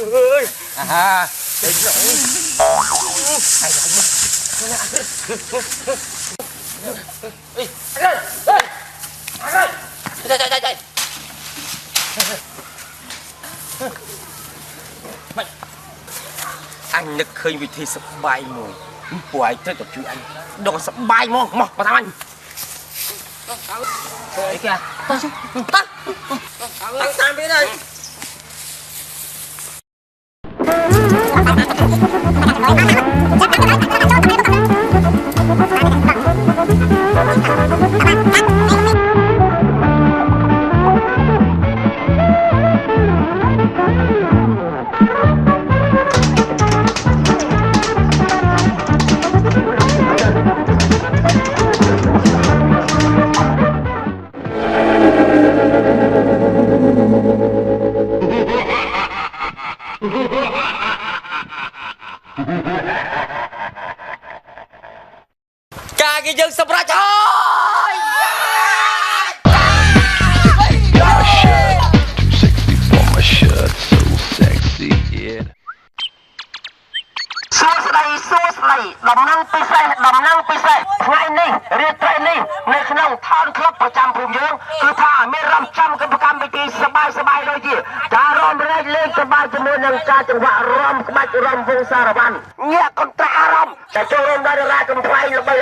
ơi à đấy rồi hay lắm ê anh ơi anh ơi chạy mày anhនឹកឃើញវិធីសបាយមួយពួកឯងត្រូវតែជួយអញដល់សបាយមកមកតាមអញអីគេតាមវាđây Cả cái dân sập ra trờiដំណឹងពិសេសថ្ងៃនេះរៀបត្រីនេះនៅក្នុងថនក្លឹបប្រចាំភូមិយើងគឺថាមានរំចាំកម្មវិធីសបាយដូចជាការរំលែកលេងសប្បាយជាមួយនឹងការចង្វាក់រំក្បាច់រំវងសារវ័នញាក់កន្ត្រាអារម្មណ៍ដែលចូលរួមដល់រាជកំ ថ្លៃល្បី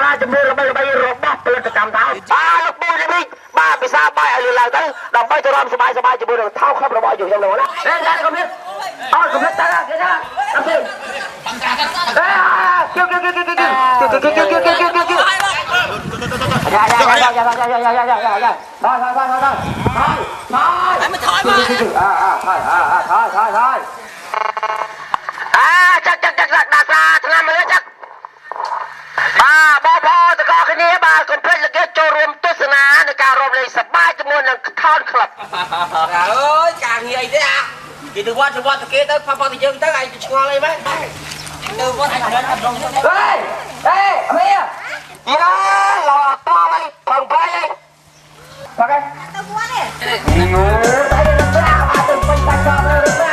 រាជជំនួយល្បីរបស់ផលិតកម្មថោកលោកប៊ូនេះបាទពិសាបាយឲ្យលឺឡើងទៅដើម្បីទៅរំសប្បាយជាមួយនឹងថោកក្លឹបរបស់យើងយ៉ាងនោះណាតែកុំនេះអត់កុំទៅគេណាអត់ទេបង្ការគាត់គៀវយ៉ាហើយមិនថយមកថយចាក់ដាក់សាឆ្នាំមើលចាក់បងប្អូនទាំងអស់គ្នាបាទកុំភ្លេចលោកចូលរួមទស្សនានៅការរំលែកសប្បាយជាមួយនឹងថនក្លឹបអើយការងារអីទេអាគេទៅវត្តទៅគេទៅផាទៅយើងទៅឯងឆ្ងល់អីមែនទៅវត្តឯងអត់ដឹងហេអមេយ៉ាឡោតអីបងប្រៃអីបងទៅវត្តទេទៅទៅអាទៅពេញបាច់ដល់ទៅ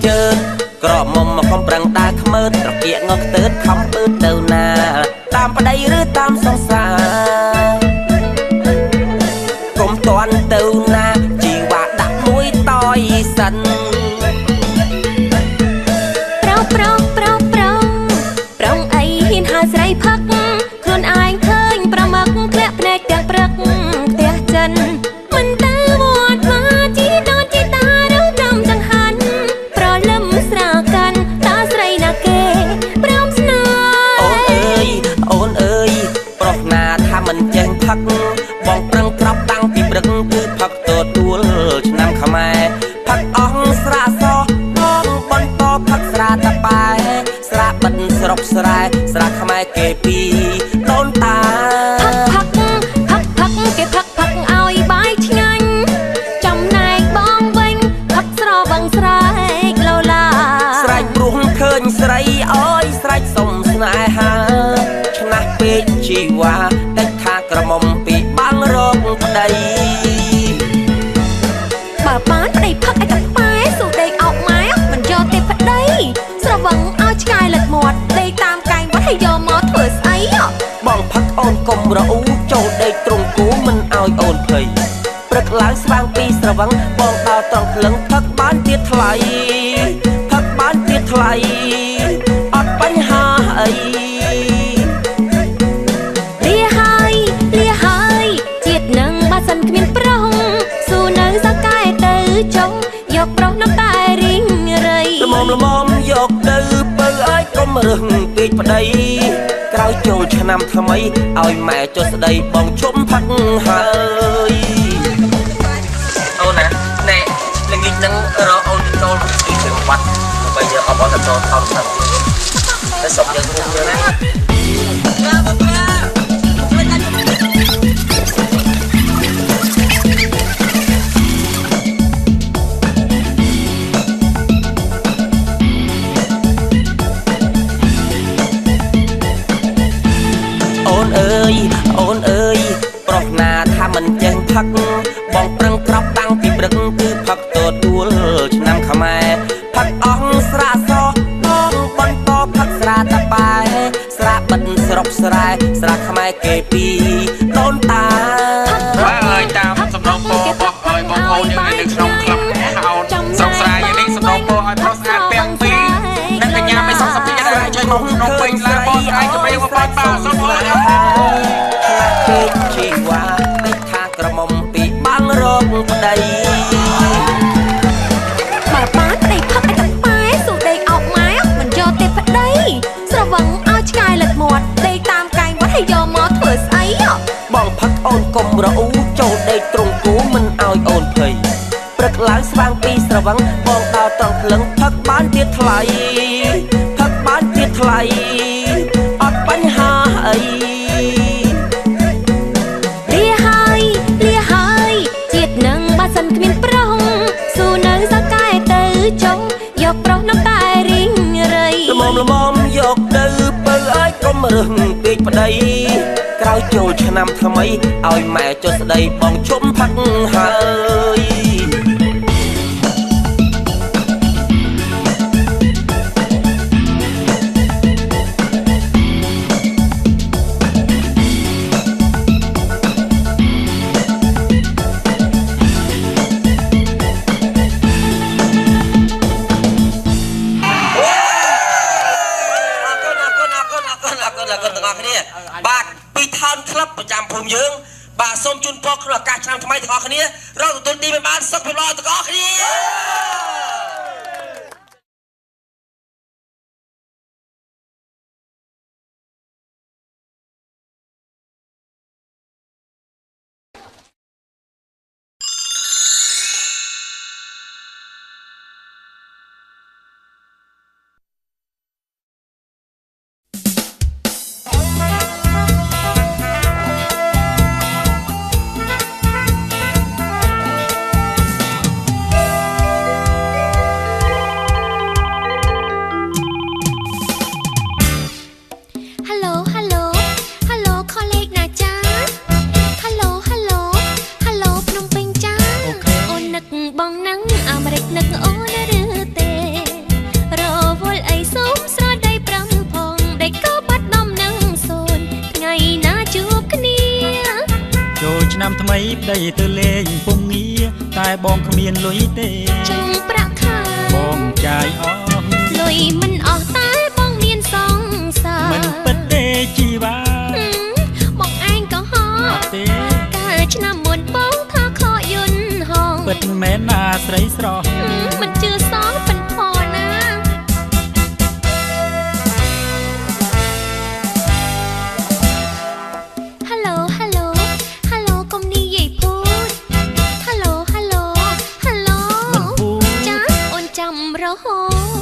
ជើតក្រមុំមកខំប្រឹងដើរខ្មើត្រកៀកងកទើតខំពើទៅណាតាមប្តីឬតាមសង្សារកុំតន់ទៅណាជីវ៉ាដាក់មួយតយសិនប្រងអីហ៊ានហៅស្រីផឹកខ្លួនឯងឃើញប្រមឹកធ្លាក់ភ្នែកទាំងព្រឹកផ្ទះចិនមិនទៅវត្តមកជីដូនជីតារំដំចង្ហាន់ប្រលឹមស្រាកាន់តាស្រីណាគេព្រមស្នេហ៍អូនអើយប្រុសណាថាមិនចេះផឹកបងប្រឹងក្របតាំងពីព្រឹកគឺផឹកទទួលឆ្នាំខ្មែរផឹកអស់ស្រាសបងបន្តផឹកស្រាតប៉ែស្រាបិទស្រុកស្រែស្រាខ្មែរគេពីដូនតាផឹកគេផឹកឲ្យបាយឆ្ងាញ់ចំណែកបងវិញផឹកស្រវឹងស្រែកឡូឡាស្រែកព្រោះឃើញស្រីអើយស្រែកសុំស្នេហាឆ្នះពេកជីវ៉ាតែថាក្រមុំពីបាំងរកប្តីបើបានប្តីផឹកឲ្យតែប៉ែស៊ូដេកអោកម៉ែមិនយកទេប្តីស្រវឹងឲ្យឆ្ងាយលិចមាត់ដេកតាមកែងវត្តឲ្យយកមកធ្វើស្អីបងផឹកអូនកុំរអ៊ូចូលដេកទ្រង់គូមិនឲ្យអូនភ័យព្រឹកឡើងស្វាងពីស្រវឹងបងដល់ត្រង់ភ្លឹងផឹកបានទៀតថ្លៃអត់បញ្ហាអីលាហើយជាតិនឹងបើសិនគ្មានប្រុសស៊ូនៅសកែទៅចុងយកប្រុសនៅតែរីងរៃល្មមយកទៅបើឲ្យកុំរឹងពេកប្តីក្រោយចូលឆ្នាំថ្មីឲ្យម៉ែចុះស្ដីបងជុំផឹកហើយអូនណាណែល្ងាចនឹងរកអូនចូលពីជើងបាត់ដើម្បីយកអបអរទៅថោកទៅសុំយើងរួមយើងណា ยโอนเอ้ยปรอกนาถ้ามันแจ้งพักบองปรังกรอบตั้งปีปรึกคือพักตัวตัวชนำขมาพักอ่องสระซออ่องบอนปอพักสระตะปายสระบันสรบสลายสระขมาเกปีโดนตาว่าเอ่ยตามสำนองโปบอกเอ่ยบอกโอนยังไงหนึ่งสนองคลับเขาสองสายอย่างนี้สำนองโปเอ่ยเพราะสะอาดเปียงปีนั่นเป็นยาไม่สองสัปดาห์ได้ช่วยมองน้องเป็นลาบอลไอ้จะไปว่าปล่อยเปล่าสมเลยคือชีวาติดทางกระหม่อมปีบางโรคใดมาป้าได้พักไอ้กับไม้สู่ได้ออกไม้มันโยเตปได้สระวังเอาชายหลัดหมดได้ตามไกลวัดให้ยอมมอเถื่อไอ้บองพักโอนกลมระอูโจได้ตรงกูมันเอาโอนเพยปรึกล้างสว่างปีสระวังบองดาวตรองเพลิงพักบ้านเตี้ยไทยพักบ้านเตี้ยไทยอดปัญหาไอเลี้ยหายจีดหนังบ้านสันขมิ้นปรองสู่หนังสกายเตอจงยกปรองน้ำตาริงไรละมอมยกเดือเปิดไอ้กลมเรื่องปีกปะไดกล่าวโจชนำทำไมเอาแม่จดสดายบองชมพักหายบาทปีทานครับประจำภูมิยืงบาทส้มจุนพอกครัวการชนะทำไมถึงออกคนนี้เราตัวตีเป็นบ้านสักเป็นร้อยตัวออกคนนี้นำทำไมได้เตอเลงปงเงียแต่บองขมีนลุยเตจงประคาบองใจออกลุยมันออกตายบองเมียนสองสามันเปิดเตจีวาบอกเองก็ฮอเตกาชนะมวนบองท่าคอยุนห้องเปิดแม่นาใส่สรอมันเจอสองเป็นพอนะ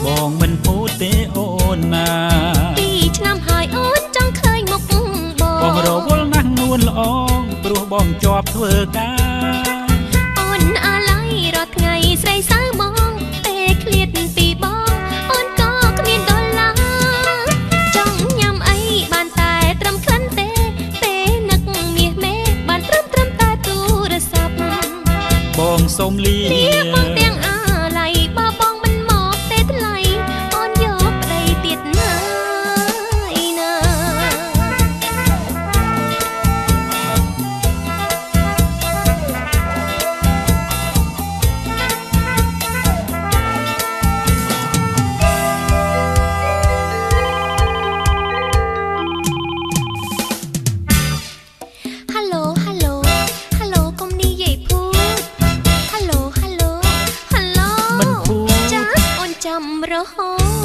บองมันพูดเตโอนนาปีชนำหายโอนจังเคยมกบองรอวลนั่งนวลละอองปลัวบองจอบเถื่อกาโอนอะไรรอดไงใส่สายมองเตะเครียดปีบองโอนก็เมียนดอลลาจ้องยำไอ้บานตายตรำคันเตนักเมียแม่บานตรำตายตูระสับบองสมลีบองเตียงอะไรบ้าบองมันหมอกเตะไหลอ่อนยกได้ติดหน้า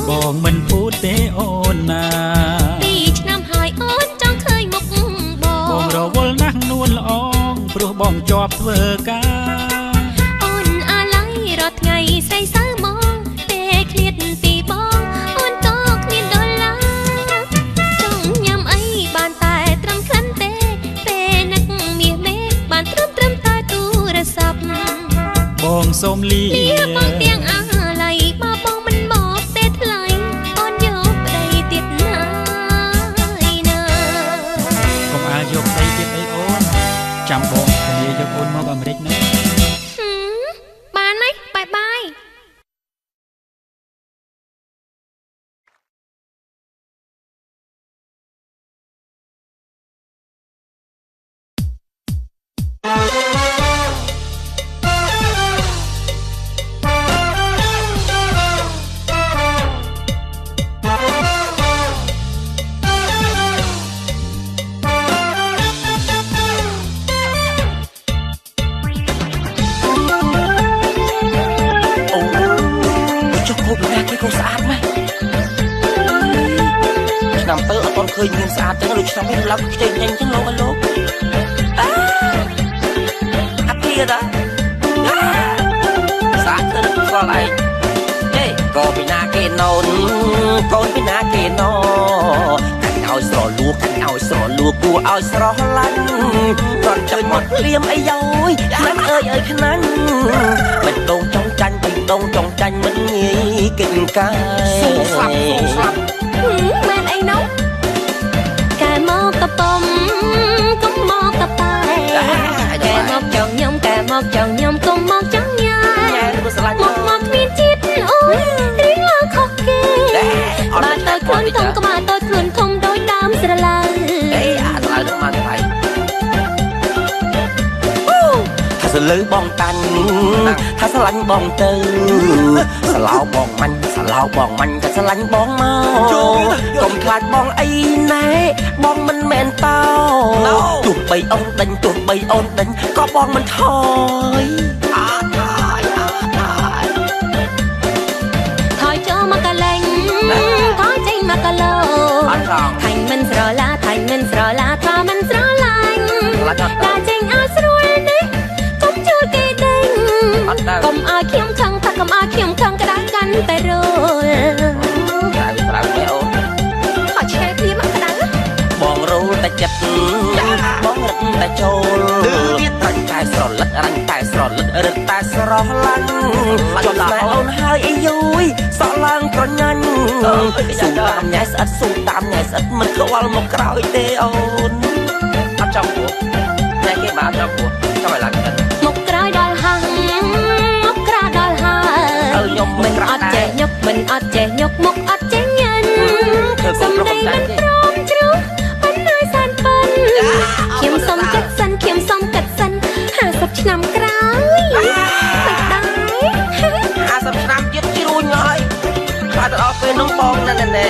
บองมันพูดเตโอนนาปีชนำหายโอนจังเคยมกบองรอวลนั่งนวลละอองปลัวบองจอบเถื่อกาโอนอะไรรอดไงใส่สายมองเตะเครียดปีบองโอนก็เมียนดอลลาจ้องยำไอ้บานตายตรำคันเตนักเมียแม่บานตรำตายตูระสับบองสมลีบองเตียงอะไรมาบองมันหมอกเตะไหลอ่อนยกได้ติดหน้าผมอายุ เคยមានស្អាតចឹងដូចខ្ញុំមានឡើងខ្ចីញ៉ាំចឹងលោកអើលោកអាពីតាស្អាតទៅស្គាល់ឯងក៏ពីណាគេណូនកូនពីណាគេណូកាញ់ឲ្យស្រលួកាញ់ឲ្យស្រលួគួរឲ្យស្រស់ឡាញ់គាត់ចង់មកភ្លាមអីយ៉យខ្លាំងអើយខ្នាញ់មិនដងចង់ចាញ់មិនដងចង់ចាញ់មិនងាយកិនកាយស៊ូស្លាប់មែនអីនោះកែមកកប៉ុមកុំមកកប៉ែកែមកចង់ញោមកែមកចង់ញោមកុំមកចង់ញ៉ាមកគ្មានជាតិអូយរៀងឡើងខុសគេបាទតើខ្លួនធំក្បាលតើខ្លួនធំដោយដើមស្រឡៅអាស្រឡៅនឹងមកថ្លៃថាសលើបងតាញ់ថាស្រឡាញ់បងទៅស្រឡោបងមាញ់ស្រឡោបងមាញ់តែស្រឡាញ់បងមកកុំខ្លាចបងអីណែបងមិនមែនតោទោះបីអូនដេញទោះបីអូនដេញក៏បងមិនថយមកកលែងថយចេញមកកឡូថាញ់មិនស្រឡាថាញ់មិនស្រឡាថាមិនស្រឡាញ់តែចេញឲ្យស្រួលនេះកុំជួយគេដេញកុំឲ្យខ្ញុំខឹងថាកុំឲ្យខ្ញុំខឹងក្តៅកាន់តែរលប្រើទេអូនខោឆ្ងាយគ្នាមកក្តៅបងរੂតែចិត្តបងរឹកតែចូលរាញ់តែស្រលឹករ៉ាញ់តែស្រលឹករឹកតែស្រស់ឡាញ់ចុះតែអូនហើយអីយយសក់ឡើងក្រញាញ់ស៊ូតាមញ៉ែស្អិតស៊ូតាមញ៉ែស្អិតមិនខ្វល់មកក្រោយទេអូនអត់ចង់ព្រោះតែគេមកចង់ព្រោះចង់ឲ្យឡើងចិត្តមកក្រោយដល់ហាងមកក្រៅដល់ហាខ្ញុំមិនអត់ចេះញឹកមិនអត់ចេះញឹកមុខអត់ចេះញ៉ាំសំដីមិនព្រមជ្រុះមិនឲ្យសានប៉ិនខ្ញុំសុំកាត់សិនខ្ញុំសុំកាត់សិន50ឆ្នាំក្រោយមិនដឹង50ឆ្នាំទៀតជ្រួញហើយបាត់ដល់ពេលនោះបងណែ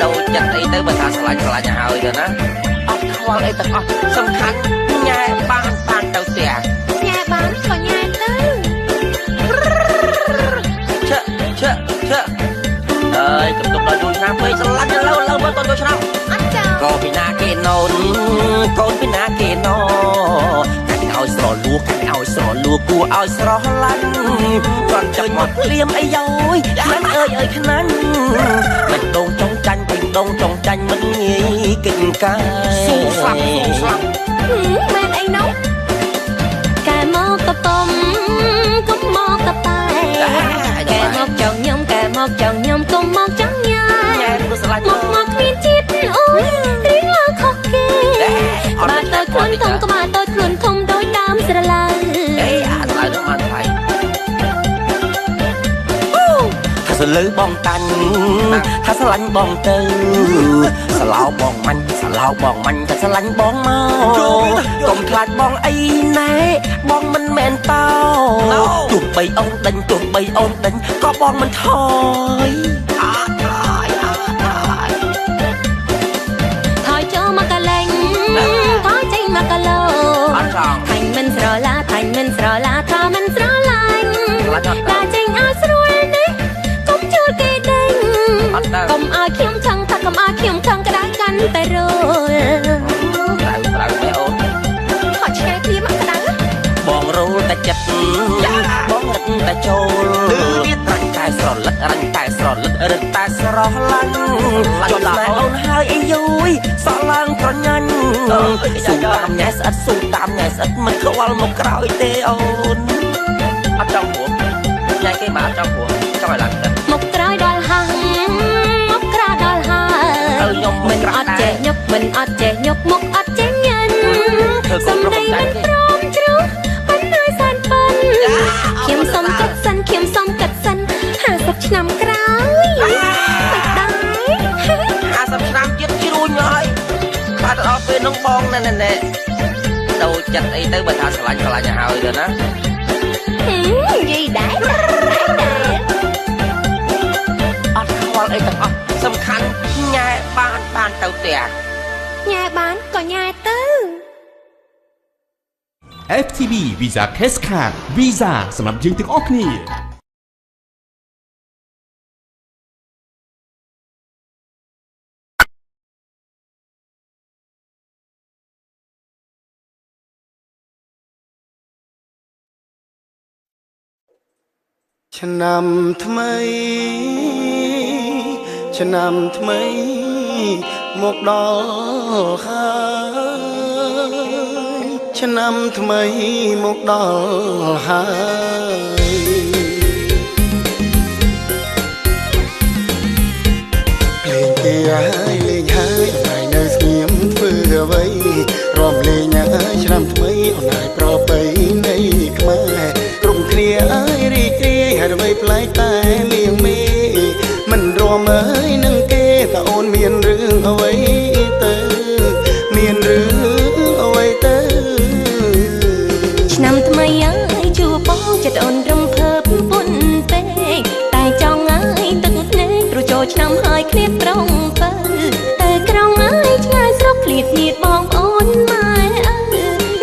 ដូចចិត្តអីទៅបើថាឆ្លាញ់ហើយទៅណាអត់ខ្វល់អីទាំងអស់សំខាន់ញ៉ែបានទៅផ្ទះញ៉ែបានក៏ញ៉ែទៅឆើអើយកំទុកដល់យូរឆ្នាំពេកឆ្លាញ់លើមើលតទៅឆ្នាំអត់ចាក៏ពីណាគេណូនកូនពីណាគេណូកាញ់ឲ្យស្រលួកាញ់ឲ្យស្រលួគួរឲ្យស្រស់ឡាញ់គាត់ចង់មកភ្លាមអីយ៉យខ្លាំងអើយខ្នាញ់មិនដងចង់ចាញ់មិនដងចង់ចាញ់មិនងាយកិនកាយស៊ូស្លាប់មែនអីនោះកែមកកប៉ុមកុំមកកប៉ែកែមកចង់ញោមកែមកចង់ញោមកុំមកចង់ញ៉ាមកគ្មានជាតិអូយរៀងឡើងខុសគេបាទតើខ្លួនធំក្បាលតើខ្លួនធំដោយដើមស្រឡៅអាស្រឡៅនឹងមកថ្លៃថាសលើបងតាញ់ថាស្រឡាញ់បងទៅស្រឡោបងមាញ់ស្រឡោបងមាញ់តែស្រឡាញ់បងមកកុំខ្លាចបងអីណែបងមិនមែនតោទោះបីអូនដេញទោះបីអូនដេញក៏បងមិនថយថយចូលមកកលែងថយចេញមកកឡូថាញ់មិនស្រឡាថាញ់មិនស្រឡាថាមិនស្រឡាញ់តែចេញឲ្យស្រួលនេះកុំជួយគេដេញកុំឲ្យខ្ញុំខឹងថាកុំឲ្យខ្ញុំខឹងក្តៅកាន់តែរលប្រើទេអូនខោឆ្ងាយគ្នាមកក្តៅបងរੂតែចិត្តបងរឹកតែចូលរាញ់តែស្រលឹករ៉ាញ់តែស្រលឹករឹកតែស្រស់ឡាញ់ចុះតែអូនហើយអីយយសក់ឡើងក្រញាញ់ស៊ូតាមញ៉ែស្អិតស៊ូតាមញ៉ែស្អិតមិនខ្វល់មកក្រោយទេអូនអត់ចង់ព្រោះញ៉ែគេមកអត់ចង់ព្រោះចង់ឲ្យឡើងចិត្តមកក្រោយដល់ហាងមកក្រៅដល់ហាខ្ញុំមិនអត់ចេះញឹកមិនអត់ចេះញឹកមុខអត់ចេះញ៉ាំសំដីមិនព្រមជ្រុះមិនឲ្យសានប៉ិនខ្ញុំសុំកាត់សិនខ្ញុំសុំកាត់សិន50ឆ្នាំក្រោយមិនដឹង50ឆ្នាំទៀតជ្រួញហើយបាត់ដល់ពេលនោះបងណែដូចចិត្តអីទៅបើថាឆ្លាញ់ហើយទៅណានិយាយដែរអត់ខ្វល់អីទាំងអស់សំខាន់ញ៉ែបានទៅផ្ទះញ៉ែបានក៏ញ៉ែទៅ FTB Visa Cash Card Visa សម្រាប់យើងទាំងអស់គ្នា ឆ្នាំថ្មីឆ្នាំថ្មីមកដល់ហើយឆ្នាំថ្មីមកដល់ហើយលេងគេហើយលេងហើយអនឡាញនៅស្ងៀមធ្វើអ្វីរំលេងហើយឆ្នាំថ្មីអនឡាញប្រពៃណីខ្មែរគ្រប់គ្នាអើយរីករាយហើយអ្វីប្លែកតែលៀងមេមិនរំអើយនឹងគេតើអូនមានរឿងអ្វីទៅមានរឿងអ្វីទៅឆ្នាំថ្មីអើយជួបបងចិត្តអូនរំភើបពុនពេកតែចង់អើយទឹកភ្នែកព្រោះចូលឆ្នាំហើយឃ្លាតប្រងទៅតែក្រងអើយឆ្ងាយស្រុកឃ្លាតញាតបងប្អូនម៉ែអើ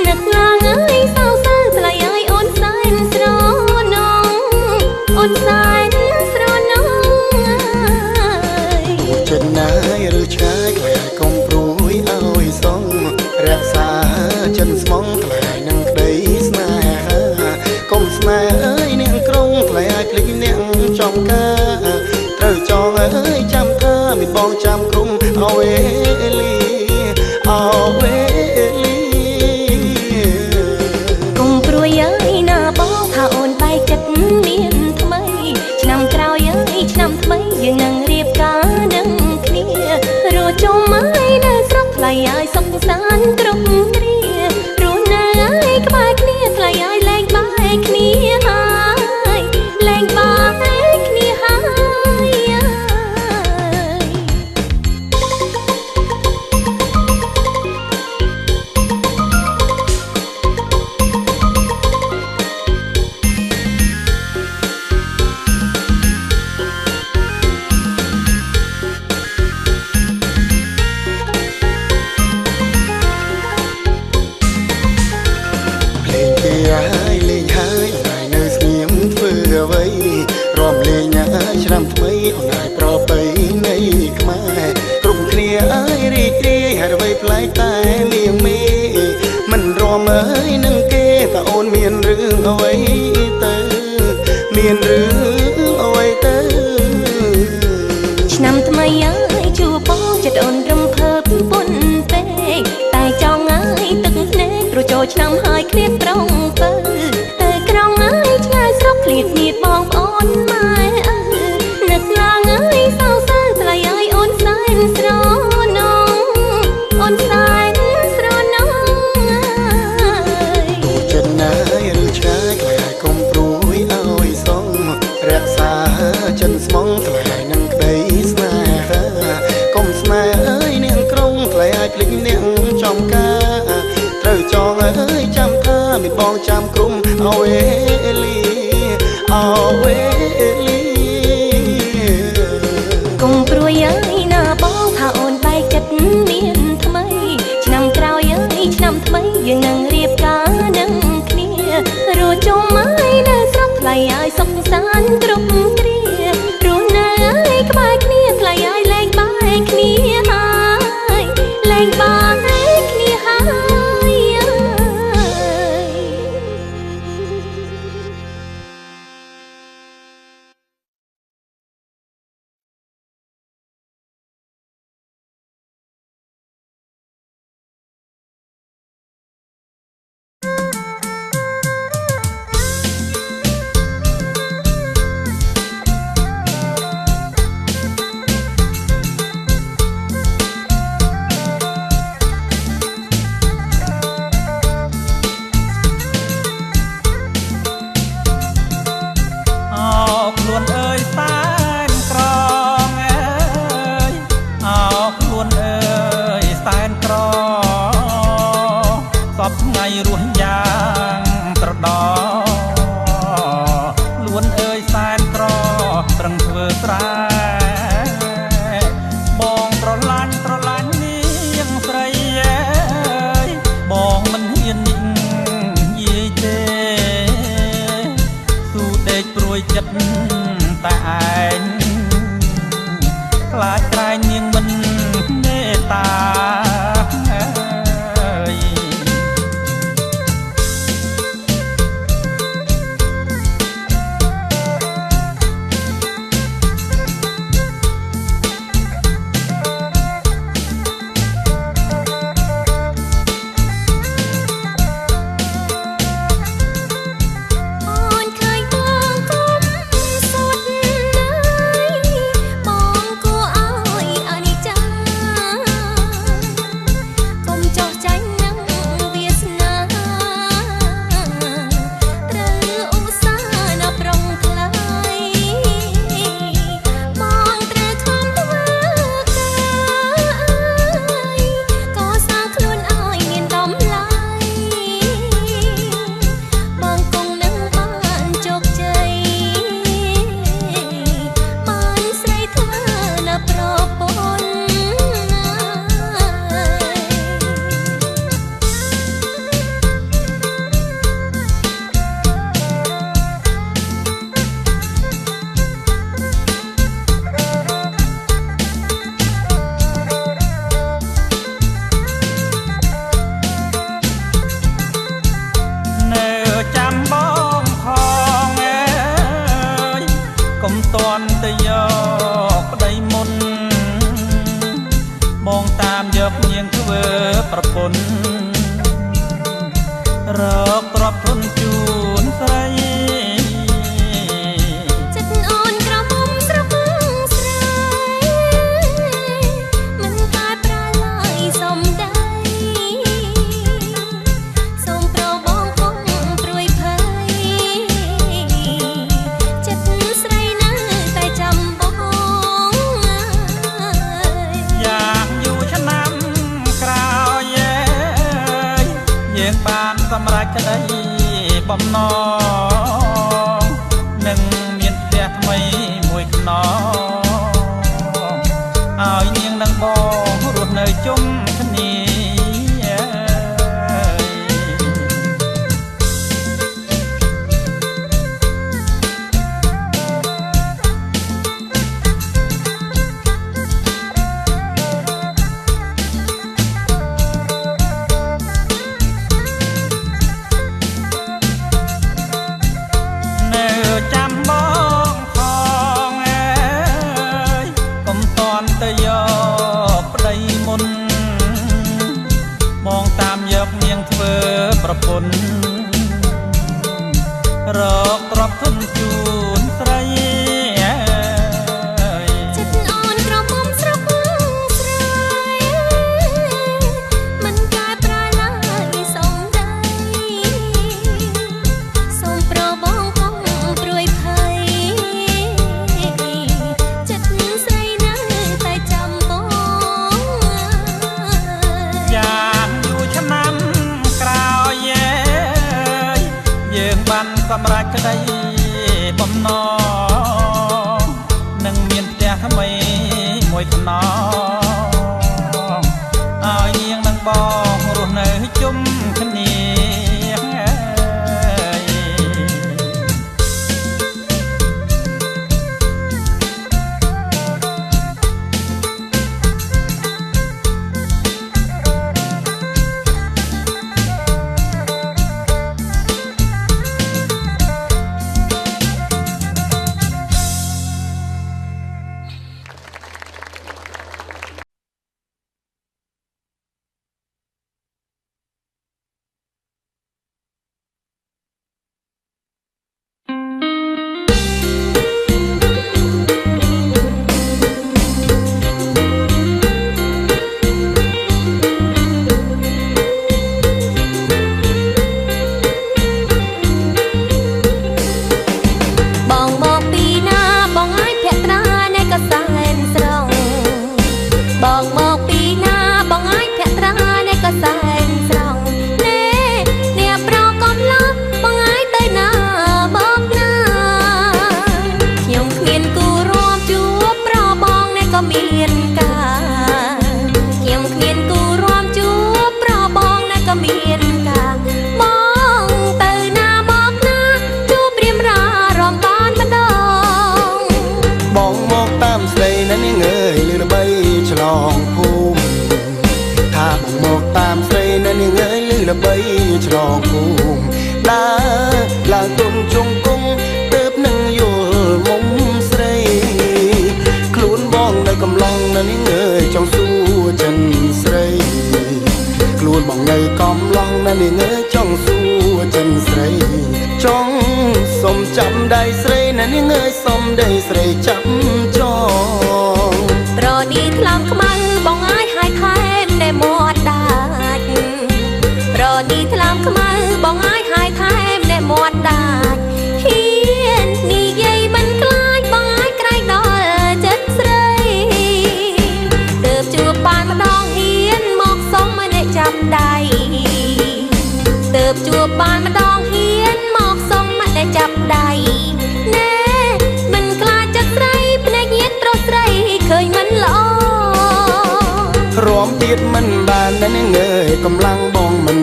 នឹកឡើងអើយសៅសើថ្លៃអើយអូនសែនស្រណងអូនសែនស្រណងចិត្តណាយឬឆ្ងាយក្លែកុំព្រួយអើយសងរក្សាចិត្តស្មងក្លែនឹងក្តីស្នេហាកុំស្នេហ៍អើយនាងក្រុងក្លែឲ្យភ្លេចនាងចំការត្រូវចងអើយចាំថាមានបងចាំក្រុមអវេលីអវេលីកុំព្រួយអើយណាបងថាអូនបែកចិត្តមានថ្មីឆ្នាំក្រោយអើយឆ្នាំថ្មីយើងនឹងរៀបការនឹងគ្នារស់ជុំអើយនៅស្រុកថ្លៃអើយសុខសាន្តគ្រប់គ្រារស់នៅអើយក្បែរគ្នាថ្លៃអើយលែងបែកគ្នាហើយលែងបែកគ្នាហើយឆ្នាំថ្មីអនឡាញប្រពៃណីខ្មែរគ្រប់គ្នាអើយរីករាយហើយអ្វីប្លែកតែលៀងមេមិនរំអើយនឹងគេតើអូនមានរឿងអ្វីទៅមានរឿងអ្វីទៅឆ្នាំថ្មីអើយជួបបងចិត្តអូនរំភើបពុនពេកតែចង់អើយទឹកភ្នែកព្រោះចូលឆ្នាំហើយឃ្លាតប្រងទៅតែក្រងអើយឆ្ងាយស្រុកឃ្លាតញាតបងប្អូនម៉ែនឹកឡើងអើយសៅសើថ្លៃអើយអូនសែនស្រណងអូនសែនស្រណងចិត្តណាយឬឆ្ងាយក្លែកុំព្រួយអើយសងរក្សាចិត្តស្មងថ្លៃនឹងក្តីស្នេហាកុំស្នេហ៍អើយនាងក្រុងថ្លៃឲ្យភ្លេចនាងចំការត្រូវចងអើយចាំថាមានបងចាំក្រុមអវេលីអវេលីកុំព្រួយអើយណាបងថាអូនបែកចិត្តមានថ្មីឆ្នាំក្រោយអើយឆ្នាំថ្មីយើងនឹងរៀបការនឹងគ្នារស់ជុំអើយនៅស្រុកថ្លៃអើយសុខសាន្តគ្រប់គ្រារស់នៅអើយក្បែរគ្នាថ្លៃអើយលែងបែកគ្នាហើយលែងបែកគ្នាហើយខ្លួនអើយសែនក្រងអើយអោខ្លួនអើយសែនក្រសពថ្ងៃរស់យ៉ាងត្រដោខ្លួនអើយសែនក្រប្រឹងធ្វើស្រែបងស្រឡាញ់នាងស្រីអើយបងមិនហ៊ាននិយាយទេស៊ូដេកព្រួយចិត្តតែឯងខ្លាចក្រែងនាងមិនមេត្តា ងធ្វើប្រពន្ធរកទ្រព្យធនជូនស្រីចិត្តអូនក្រមុំស្រុកស្រីមិនតែប្រែឡើយសំដីសូមប្របងគង់ព្រួយភ័យចិត្តស្រីនៅតែចាំបងយ៉ាងយូរឆ្នាំក្រោយយើងបានសម្រេចក្តីបំណងនឹងមានផ្ទះថ្មីមួយខ្នងឲ្យនាងនឹងបងរស់នៅជុំគ្នាចាំបងផងអើយកុំតន់ទៅយកប្តីមុនបងតាមយកនាងធ្វើប្រពន្ធរកទ្រព្យធនជូនស្រីចិត្តអូនក្រមុំស្រុកស្រីមិនកែប្រែឡើយសំដីសូមប្របងគង់ព្រួយភ័យចិត្តស្រីនៅតែចាំបងយ៉ាងយូរឆ្នាំក្រោយយើងបានសម្រេចក្តីបំណងនឹងមានផ្ទះថ្មីមួយខ្នងឲ្យនាងនឹងបងរស់នៅជុំគ្នាបីឆ្លងភូមិដើរឡើងទុំជង្គង់ទើបនឹងយល់មុំស្រីខ្លួនបងនៅកំឡុងនៅនេះអើយចង់សួរចិនស្រីខ្លួនបងនៅកំឡុងនៅនេះអើយចង់សួរចិនស្រីចង់សុំចាំដៃស្រីនៅនេះអើយសុំដៃស្រីចាំចងប្រឌីថ្លើមខ្មៅបងអើយហើយថែមតែមាត់ដាច់ប្រឌីថ្លើមខ្មៅបងអើយហើយថែមតែមាត់ដាច់ហ៊ាននិយាយមិនខ្លាចបងអើយក្រែងដល់ចិត្តស្រីទើបជួបបានម្ដងហ៊ានមកសុំអ្នកចាប់ដៃទើបជួបបានម្ដងហ៊ានមកសុំអ្នកចាប់ដៃណែមិនខ្លាចចិត្តស្រីភ្នែកញៀនប្រុសស្រីឃើញមិនល្អរួមទៀតមិនបានណានាងអើយកម្លាំងបងមិន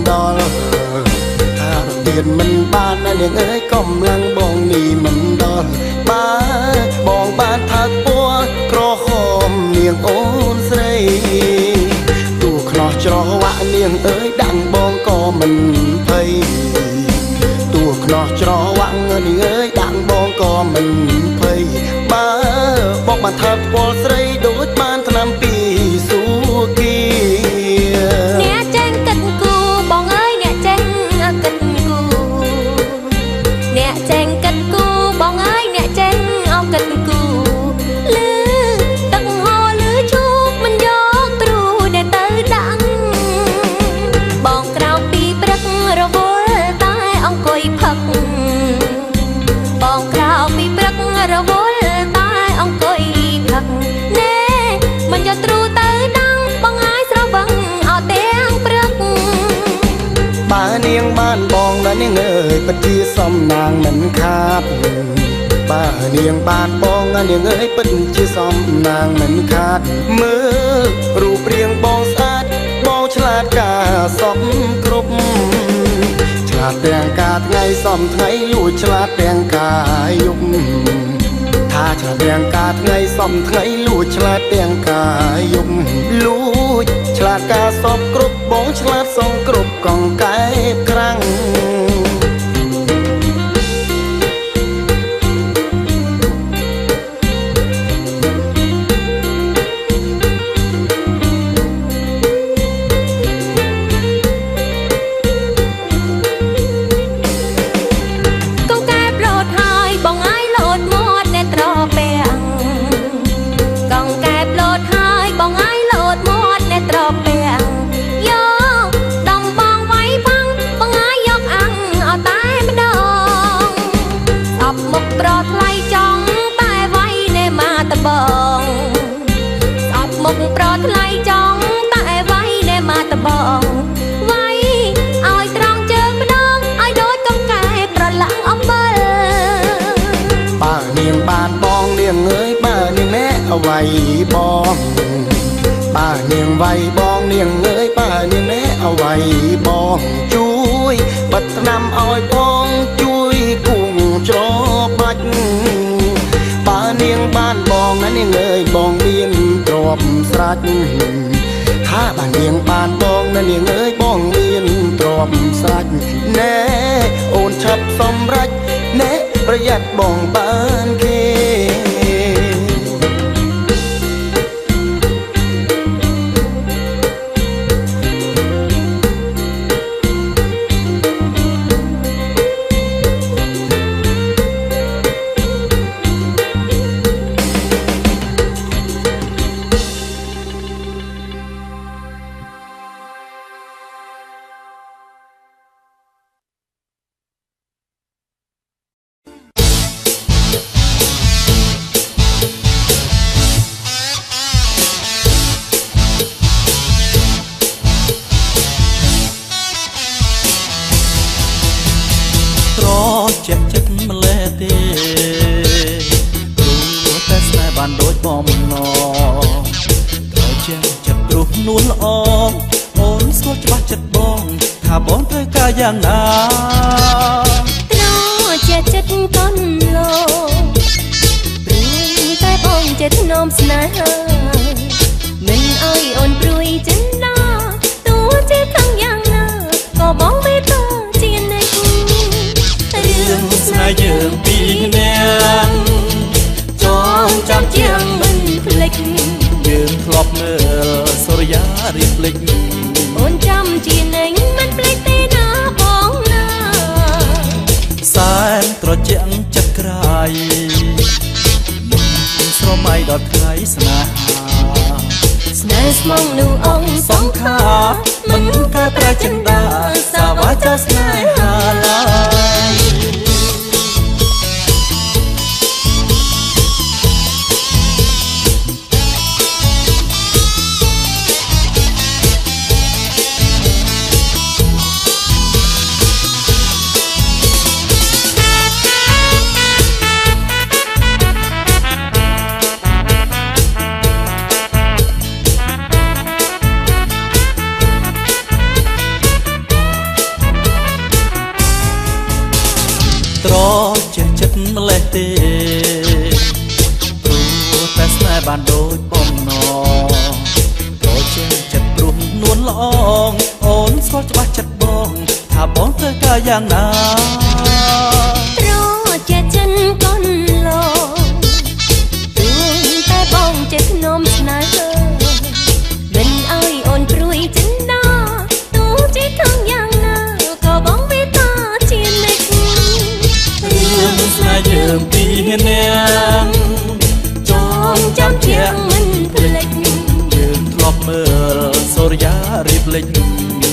ដល់ថាទៀតមិនបានណានាងអើយកម្លាំងបងនេះមិនដល់បាទបងបានថាពណ៌ក្រហមនាងអូនស្រីទូខ្នោះច្រវាក់នាងអើយដាក់បងក៏មិនភ័យទូខ្នោះច្រវាក់នាងអើយដាក់បងក៏មិនភ័យបាទបងបានថាពណ៌ស្រីដូចបានឆ្នាំពីស៊ូគី บ้านบองและนี่เงยปฏิซ่อมนางมันขาดป้าเนียงบ้านบองนี่เงยปฏิซ่อมนางมันขาดมือรูปเรียงบองสะอาดบองฉลาดกาสอบครบฉลาดแปลงกาไงซ่อมไงลู่ฉลาดแปลงกายยุบถ้าฉลาดแปลงกาไงซ่อมไงลู่ฉลาดแปลงกายยุบลู่ฉลาดกาสอบครบบองฉลาดส่องครบกองกายครั้งปลอดไล่จองแต่ไว้ในมาตะบองไว้เอาตรองเจอมาดองเอาโดยกองกายประหลังอมเบลป้าเนียงบ้านบองเนียงเอ้ยป้าเนียงแม่เอาไว้บองป้าเนียงไว้บองเนียงเอ้ยป้าเนียงแม่เอาไว้บองช่วยบัดนำเอาบองช่วยกุ้งจรบัดป้าเนียงบ้านบองนั้นเนียงเอ้ยบองเบียนตรอบสรัดถ้าบ้านเนียงบ้านบองนั้นเนียงเอ้ยบองเบียนตรอบสรัดแน่โอนชับสมรักแน่ประหยัดบองบ้านเคจ็บจิตมาเลเตรู้แต่สนายบ้านโดยบอมนอเธอเจ็บจับกรุบนุ่นออกโอนสวดจับจัดบองถ้าบองเธอกาอย่างนาตรอเจ็บจิตก้นโลปรุงแต่บองเจ็ดนอมสนามันอ้อยอ่อนปรุยจินดาตัวเจ็บทั้งอย่างนาก็บองไม่ต่อจีนในสนายเยืองปีแนงจองจำเจียงมันพลิกยืนคลอบเมื่อสรยาริบลิกโอนจำจีนเองมันพลิกตีหน้าบองหน้าสายตรอเจียงจัดไกรสรมัยดอดไกรสนาสนายสมองนูองสองขามันกาประจันดาสาวาเจ้าสนายหาลายตรอเจ็บจิตมาเลเตรู้แต่สนายบ้านโดยปอมนอตรอเจ็บจัดปรุงนวลละอองโอนสวดจับจัดบองถ้าบองเธอกาอย่างนาตรอเจ็บจิตก้นโลปรุงแต่บองเจ็ดนอมสนามันอ้อยอ่อนปรุยจินดาตัวเจ็ดทั้งอย่างนาก็บองไม่ต่อจีนในสนายเยืองปีแนงจองจำเจียงมันพลิกยืนคลอบเมื่อสรยาริบลิก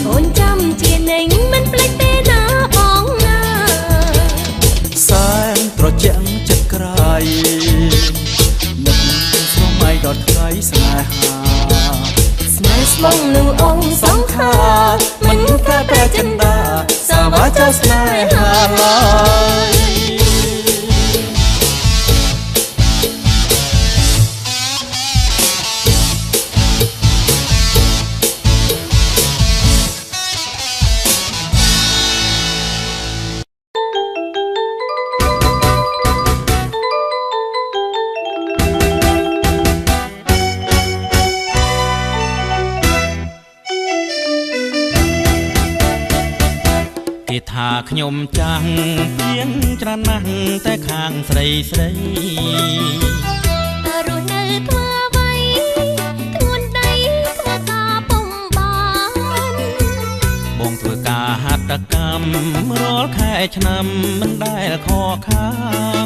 โอนจำจีนเองมันพลิกตีหน้าบองหน้าสายตรอเจียงจัดไกรนึกสมัยดอดไกรสนายหาสนายสมองนูองสองขามันกาประจันดาสาวา เจ้าสลายหาลอยគេថាខ្ញុំចាំងទៀងច្រាណាស់តែខាងស្រីស្រីរស់នៅធ្វើអ្វីធ្ងន់ដៃធ្វើការពុំបានបងធ្វើការហាត់កម្មរាល់ខែឆ្នាំមិនដែលខកខា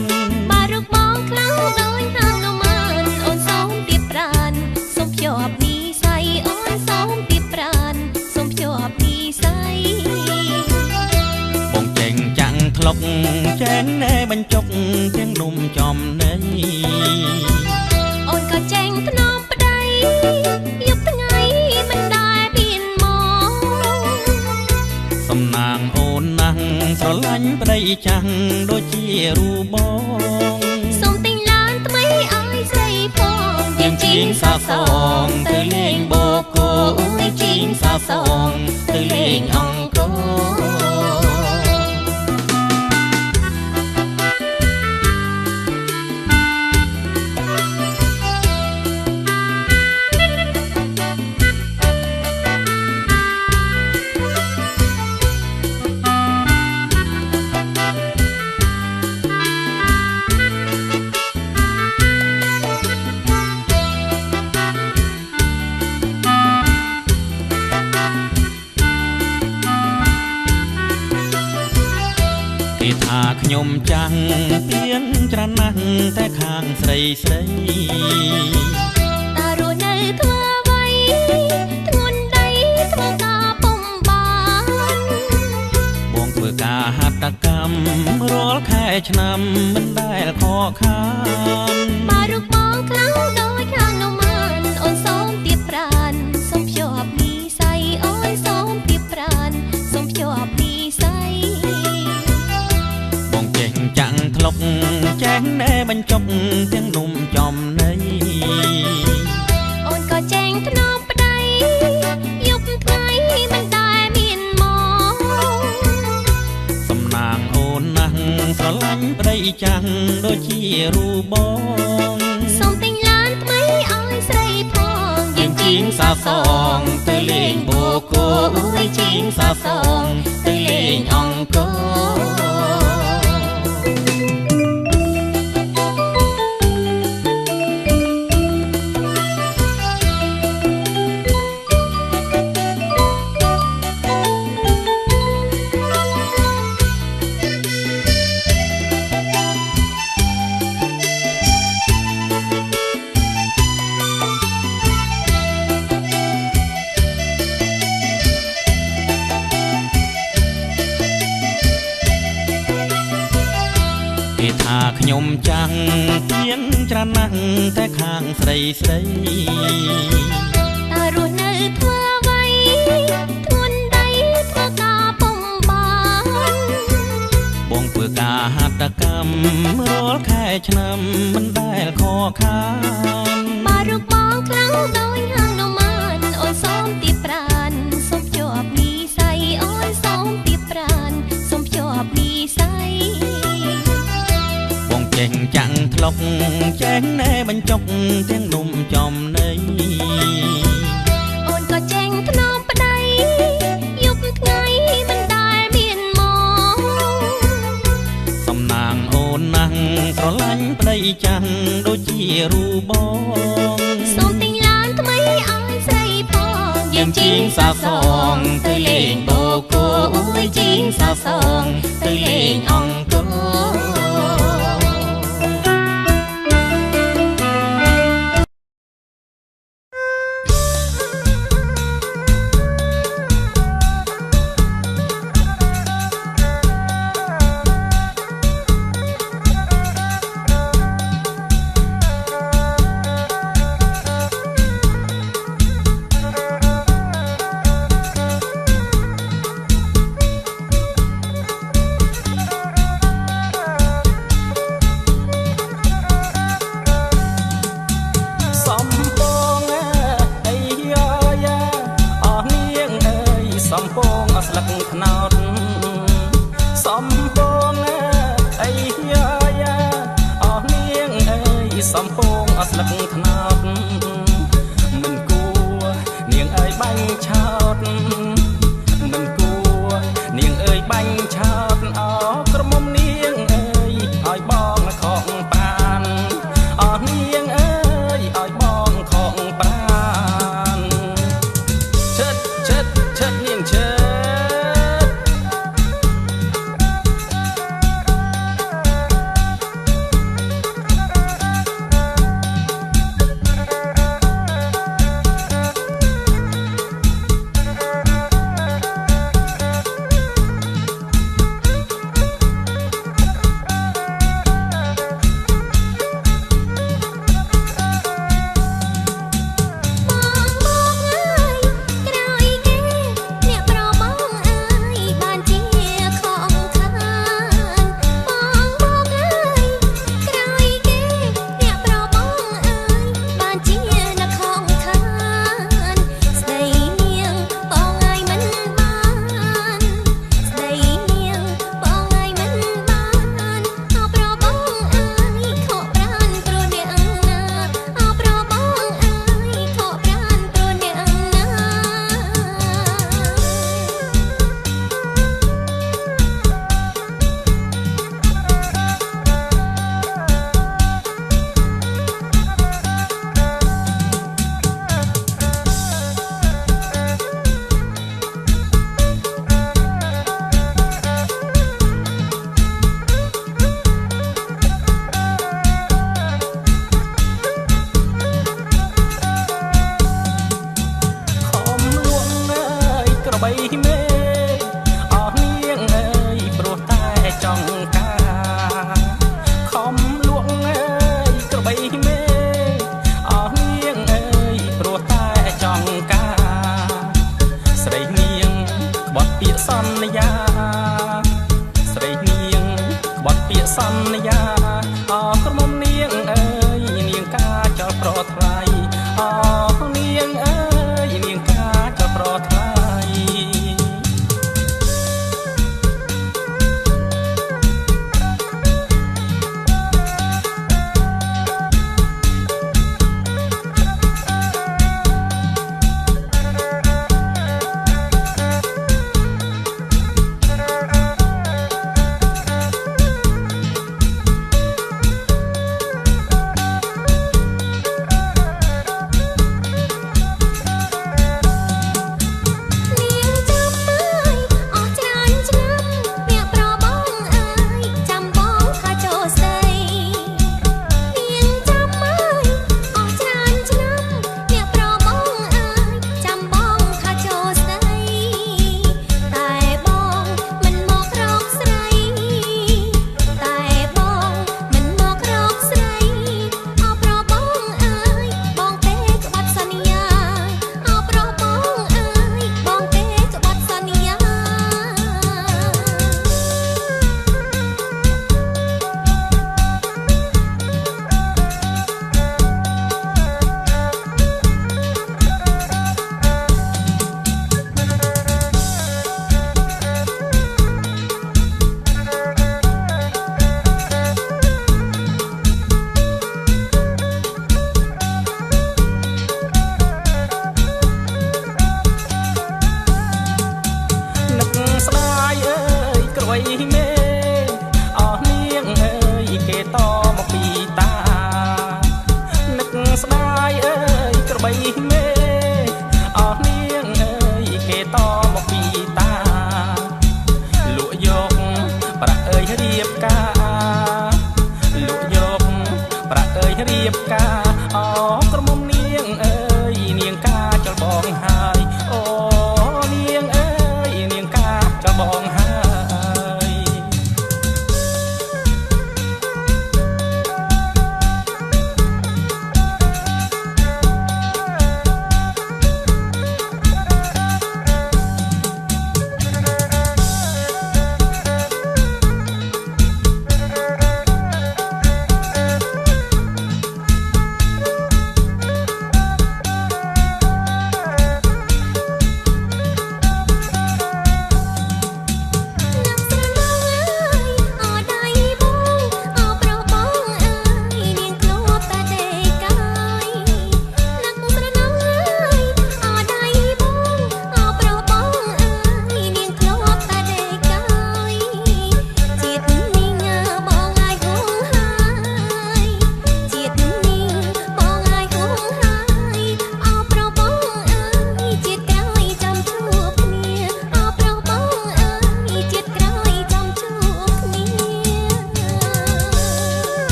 នបើរូបបងខ្លាំងដោយហាងនំមានអូនសូមទៀបប្រានសូមភ្ជាប់និស័យអូនសូមទៀបប្រានសូមភ្ជាប់និស័យបងចេញចាំងធ្លុកចេញណែបញ្ចុកទាំងនំចំណៃអូនក៏ចេញធ្នមប្តីយប់ថ្ងៃមិនដែលមានមកសំណាងអូនណាស់ស្រឡាញ់ប្តីចាំងដូចជារូបបងសូមទិញឡានថ្មីឲ្យស្រីផងយើងជីងសាសងទៅលេងបូកូជីងសាសងទៅលេងអង្គរគេថាខ្ញុំចាំងទៀងច្រាណាស់តែខាងស្រីស្រីតើរស់នៅធ្វើអ្វីធ្ងន់ដៃធ្វើការពុំបានបងធ្វើការហាត់កម្មរាល់ខែឆ្នាំមិនដែលខកខានបើរូបបងខ្លាំងដោយខាងនំមានអូនសូមទៀបប្រានសូមភ្ជាប់និស័យអូនសូមទៀបប្រានសូមភ្ជាប់និស័យបងចេញចាំងធ្លុកចេញណែបញ្ចុកទាំងនំចំណៃអូនក៏ចេញធ្នមប្តីយប់ថ្ងៃមិនដែលមានមកសំណាងអូនណាស់ស្រឡាញ់ប្តីចាំងដូចជារូបបងសូមទិញឡានថ្មីឲ្យស្រីផងយើងជីងសាសងទៅលេងបូកូជីងសាសងទៅលេងអង្គរគេថាខ្ញុំចាំងទៀងច្រាណាស់តែខាងស្រីស្រីតើរស់នៅធ្វើអ្វីធ្ងន់ដៃធ្វើការពុំបានបងធ្វើការហាត់កម្មរាល់ខែឆ្នាំមិនដែលខកខានបើរូបបងខ្លាំងដោយហាងនំមានអូនសូមទៀបប្រានសូមភ្ជាប់និស័យអូនសូមទៀបប្រានសូមភ្ជាប់និស័យបងចេញចាំងធ្លុកចេញណែបញ្ចុកទាំងនំចំណៃអូនក៏ចេញធ្នមប្តីយប់ថ្ងៃមិនដែលមានមកសំណាងអូនណាស់ស្រឡាញ់ប្តីចាំងដូចជារូបបងសូមទិញឡានថ្មីឲ្យស្រីផងយើងជីងសាសងទៅលេងបូកូជីងសាសងទៅលេងអង្គរ សំពងអស្លឹកថ្នោតសំពងអីយ៉ាអស់នាងអើយសំពងអស្លឹកថ្នោតមិនគួរនាងអើយបាញ់ឆោតមិនគួរនាងអើយបាញ់ឆោតអក្រមុំនាងអើយឲ្យបងខកប្រានអស់នាងអើយឲ្យបងខកប្រានឈិតនាងឈិតសន្យាអក្រមុំនាងអើយនាងការចោលប្រថ្លៃអនាងអើយនាងការចោលប្រថ្លៃបងហើយ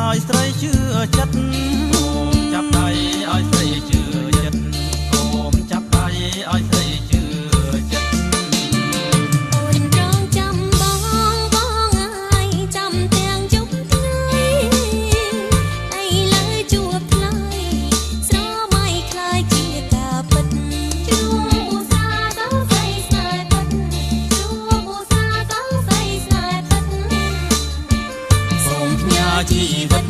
ឲ្យស្រីជឿចិត្តអូមចាប់ដៃឲ្យស្រីជឿចិត្តអូមចាប់ដៃឲ្យស្រីជឿចិត្ត អូនរងចាំបងហើយចាំទាំងយប់ថ្ងៃឥឡូវជួបថ្លៃស្រមៃคล้ายជាការពិតជួបឧស្សាហ៍សង្ស័យស្នេហ៍ពិតជួបឧស្សាហ៍សង្ស័យស្នេហ៍ពិតសូមផ្ញើជីវិត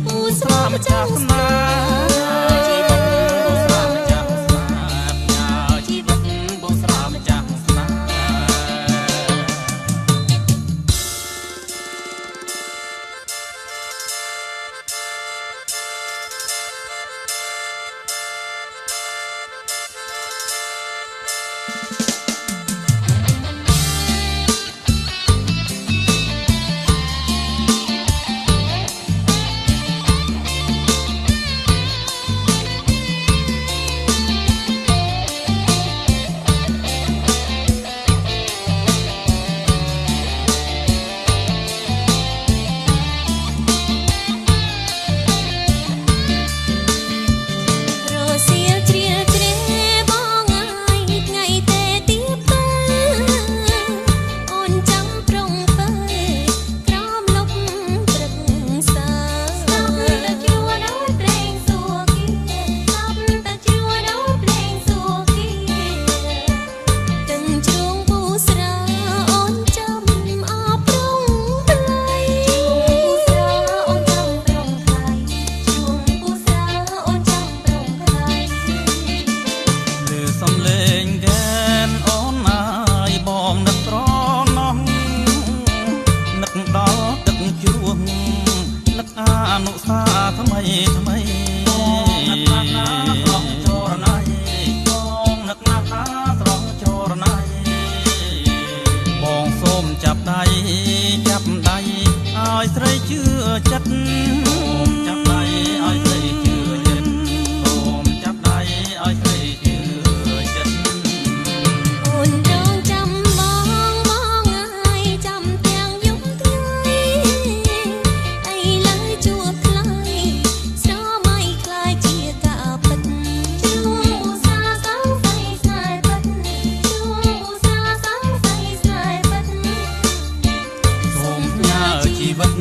ពូស្រាម្ចាស់ស្នេហ៍ជីវិតពូស្រាម្ចាស់ស្នេហ៍ផ្ញើជីវិតពូស្រាម្ចាស់ស្នេហ៍ រសៀលជ្រៀលជ្រែបងហើយថ្ងៃទេទៀបតាអូនចាំប្រុងពើក្រោមលុបព្រឹកសាស្ដាប់តែជួនអូនភ្លេងសួគ៌ស្ដាប់តែជួនអូនភ្លេងសួគ៌ទាំងជ្រុងពូស្រាអូនចាំអបព្រំថ្លៃពូស្រាអូនចាំព្រំថ្លៃជួងពូស្រាអូនចាំព្រំថ្លៃ លឺសំឡេងកែនអូនអើយបងនឹកត្រណោះនឹកដល់ទឹកជ្រោះនឹកអនុសាថ្មីថ្មីនឹកណាស់ស្រស់ចរណៃបងនឹកណាស់ស្រស់ចរណៃបងសូមចាប់ដៃឲ្យស្រីជឿចិត្តអូមចាប់ដៃឲ្យស្រីជឿចិត្តអូមចាប់ដៃឲ្យស្រីជឿចិត្ត អូនរងចាំបងហើយចាំទាំងយប់ថ្ងៃឥឡូវជួបថ្លៃស្រមៃคล้ายជាការពិតជួបឧស្សាហ៍សង្ស័យស្នេហ៍ពិតជួបឧស្សាហ៍សង្ស័យស្នេហ៍ពិត សូមផ្ញើជីវិត